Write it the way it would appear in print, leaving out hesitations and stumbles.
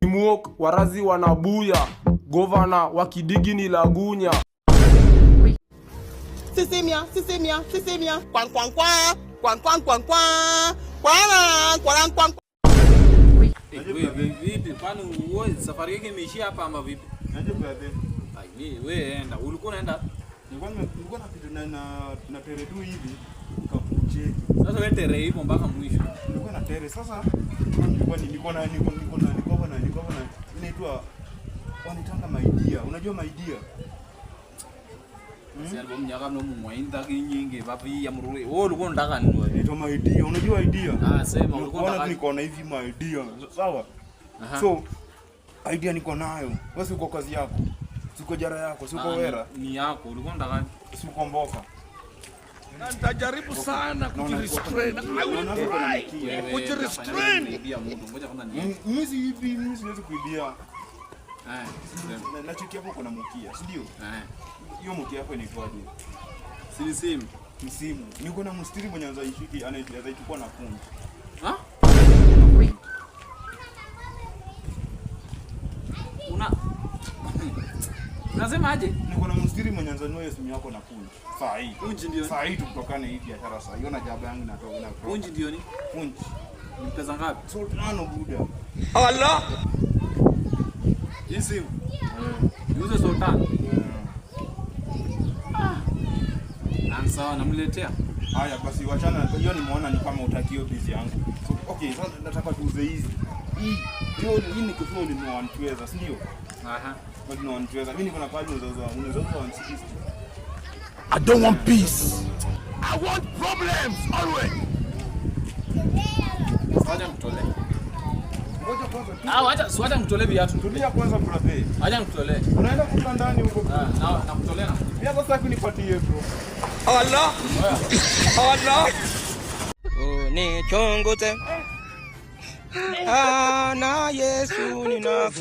Muok warazi wanabuya, governor wakidigi ni Lagunya. Sisimia. Kwan. Kwan. Vipi kwani wewe safari yake imeishia hapa ama vipi? Naje brother. Ai wewe enda. Ulikuwa unaenda? Nilikuwa napita na tere tu hivi ukakucheki. Sasa wewe tere hivyo mpaka mwisho. Nilikuwa na tere sasa niko na inaitwa wanitanga maidia. Unajua maidia? Sasa album nyaka mno mwainda kinyingi vapi ya mururi. Wewe ulikuwa unataka nini wewe? Inaitwa maidia. Unajua idea? Sema ulikuwa unataka. Niko na hivi maidia. Sawa? So idea niko nayo. Wewe uko kazi yako. Siko jara yako, siko wera. Ni yako, ulikuwa unataka siko mboka. Na nitajaribu sana kujirestrain. Kujirestrain. Mimi siwezi kuibia. Na cheki hapo kuna mkia, si ndio? Hiyo mkia hapo inaitwaje? Msimu. Niko na mstiri mwenye anzaishiki anaichukua na punji. Unasema aje? Niko na mstiri mwenye anzanua simu yako na punji. Saa hii. Punji ndio. Saa hii tukutokane hivi biashara saa. Hiyo na jaba yangu natoka na punji ndio ni? Punji. Ni pesa ngapi? Sultano buda. Allah. Hizi. Yuzo Sultan. Sawa namletea. Haya basi wachana hiyo nimeona ni kama utakio busy yangu. So, okay, sasa nataka tuuze hizi. Hii ni kufua ni 120, si ndio? But no 120. Mimi niko na pale unaweza 160. I don't want peace. I want problems always. Wacha mtolee. Wacha mtolee viatu. Tulia kwanza brother. Wacha mtolee. Unaenda kukaa ndani huko. Na mtolee na. Pia sasa kunipatie bro. Allah. Ni chongote. Na Yesu ninafu.